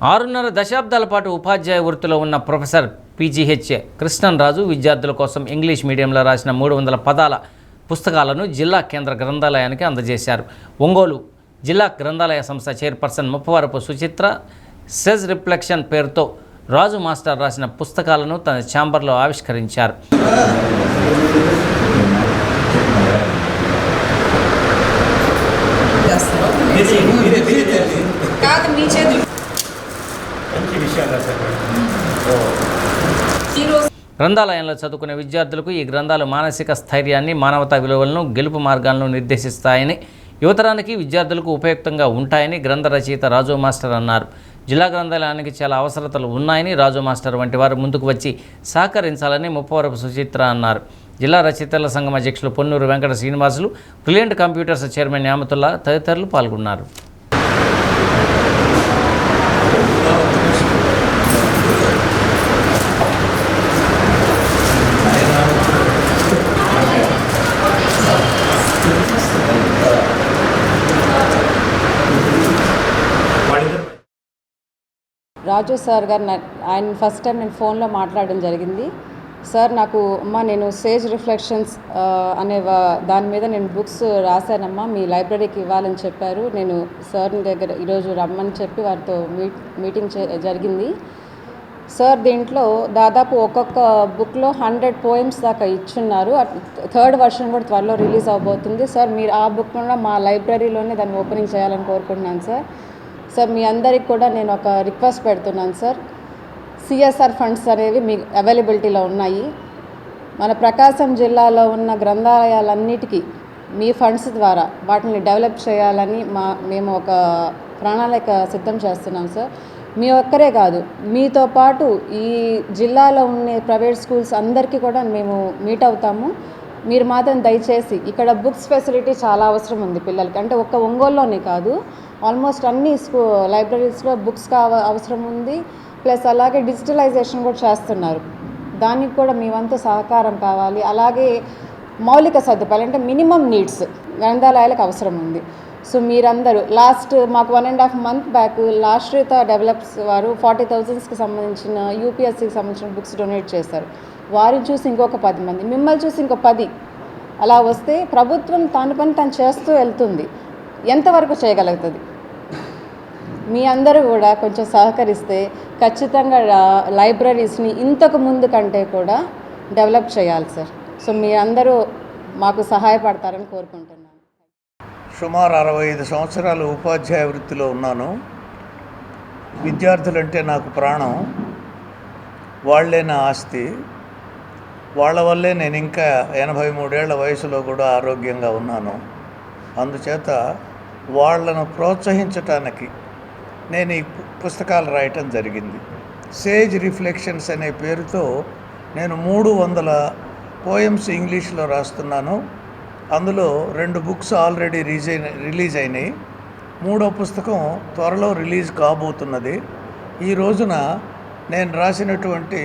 6.5 దశాబ్దాల పాటు ఉపాధ్యాయ వృత్తిలో ఉన్న ప్రొఫెసర్ పీజీహెచ్ కృష్ణన్ రాజు విద్యార్థుల కోసం ఇంగ్లీష్ మీడియంలో రాసిన 300 పదాల పుస్తకాలను జిల్లా కేంద్ర గ్రంథాలయానికి అందజేశారు. ఒంగోలు జిల్లా గ్రంథాలయ సంస్థ chairperson Muppavarapu Suchitra SEZ reflection పేరుతో రాజు మాస్టర్ రాసిన పుస్తకాలను తన ఛాంబర్లో ఆవిష్కరించారు. గ్రంథాలయంలో చదువుకునే విద్యార్థులకు ఈ గ్రంథాలు మానసిక స్థైర్యాన్ని, మానవతా విలువలను, గెలుపు మార్గాలను నిర్దేశిస్తాయని, యువతరానికి విద్యార్థులకు ఉపయుక్తంగా ఉంటాయని గ్రంథ రచయిత రాజు మాస్టర్ అన్నారు. జిల్లా గ్రంథాలయానికి చాలా అవసరతలు ఉన్నాయని రాజు మాస్టర్ వంటి వారు ముందుకు వచ్చి సహకరించాలని ముప్పవరపు సుచిత్ర అన్నారు. జిల్లా రచయితల సంఘం అధ్యక్షులు Ponnuru Venkata Srinivasulu, brilliant computers chairman Nyamatullah తదితరులు పాల్గొన్నారు. రాజు సార్ గారు ఆయన ఫస్ట్ టైం నేను ఫోన్లో మాట్లాడడం జరిగింది. సార్ నాకు నేను సేజ్ రిఫ్లెక్షన్స్ అనే దాని మీద నేను బుక్స్ రాశానమ్మా, మీ లైబ్రరీకి ఇవ్వాలని చెప్పారు. నేను సార్ దగ్గర ఈరోజు రమ్మని చెప్పి వారితో మీటింగ్ జరిగింది. సార్ దీంట్లో దాదాపు ఒక్కొక్క బుక్లో 100 పోయమ్స్ దాకా ఇచ్చున్నారు. 3rd వర్షన్ కూడా త్వరలో రిలీజ్ అవబోతుంది. సార్ మీరు ఆ బుక్ కూడా మా లైబ్రరీలోనే దాన్ని ఓపెనింగ్ చేయాలని కోరుకుంటున్నాను సార్. సార్ మీ అందరికి కూడా నేను ఒక రిక్వెస్ట్ పెడుతున్నాను సార్. సిఎస్ఆర్ ఫండ్స్ అనేవి మీ అవైలబిలిటీలో ఉన్నాయి. మన ప్రకాశం జిల్లాలో ఉన్న గ్రంథాలయాలన్నిటికీ మీ ఫండ్స్ ద్వారా వాటిని డెవలప్ చేయాలని మేము ఒక ప్రణాళిక సిద్ధం చేస్తున్నాం సార్. మీ ఒక్కరే కాదు, మీతో పాటు ఈ జిల్లాలో ఉన్న ప్రైవేట్ స్కూల్స్ అందరికీ కూడా మేము మీట్ అవుతాము. మీరు మాత్రం దయచేసి ఇక్కడ బుక్స్ ఫెసిలిటీ చాలా అవసరం ఉంది పిల్లలకి. అంటే ఒక్క ఒంగోలులోనే కాదు, ఆల్మోస్ట్ అన్ని లైబ్రరీస్లో బుక్స్ అవసరం ఉంది. ప్లస్ అలాగే డిజిటలైజేషన్ కూడా చేస్తున్నారు. దానికి కూడా మీ వంతు సహకారం కావాలి. అలాగే మౌలిక సదుపాయాలు అంటే మినిమం నీడ్స్ గ్రంథాలయాలకు అవసరం ఉంది. సో మీరందరూ మాకు 1.5 month బ్యాక్ రాష్ట్రీయత డెవలప్స్ వారు 40,000కి సంబంధించిన యూపీఎస్సీకి సంబంధించిన బుక్స్ డొనేట్ చేశారు. వారిని చూసి ఇంకొక 10 మంది, మిమ్మల్ని చూసి ఇంకో 10 అలా వస్తే ప్రభుత్వం తన పని తను చేస్తూ వెళ్తుంది. ఎంతవరకు చేయగలుగుతుంది? మీ అందరూ కూడా కొంచెం సహకరిస్తే ఖచ్చితంగా లైబ్రరీస్ని ఇంతకు ముందు కంటే కూడా డెవలప్ చేయాలి సార్. సో మీరందరూ మాకు సహాయపడతారని కోరుకుంటున్నాను. సుమారు 65 సంవత్సరాలు ఉపాధ్యాయ వృత్తిలో ఉన్నాను. విద్యార్థులంటే నాకు ప్రాణం. వాళ్లే నా ఆస్తి. వాళ్ళ వల్లే నేను ఇంకా 83 ఏళ్ల వయసులో కూడా ఆరోగ్యంగా ఉన్నాను. అందుచేత వాళ్ళను ప్రోత్సహించటానికి నేను ఈ పుస్తకాలు రాయటం జరిగింది. సేజ్ రిఫ్లెక్షన్స్ అనే పేరుతో నేను 300 పోయమ్స్ ఇంగ్లీష్లో రాస్తున్నాను. అందులో 2 బుక్స్ ఆల్రెడీ రిలీజ్ అయినాయి. 3వ పుస్తకం త్వరలో రిలీజ్ కాబోతున్నది. ఈ రోజున నేను రాసినటువంటి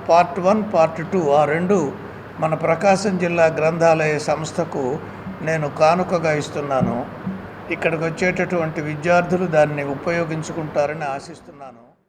పార్ట్ 1, పార్ట్ 2 ఆ 2 మన ప్రకాశం జిల్లా గ్రంథాలయ సంస్థకు నేను కానుకగా ఇస్తున్నాను. ఇక్కడికి వచ్చేటటువంటి విద్యార్థులు దాన్ని ఉపయోగించుకుంటారని ఆశిస్తున్నాను.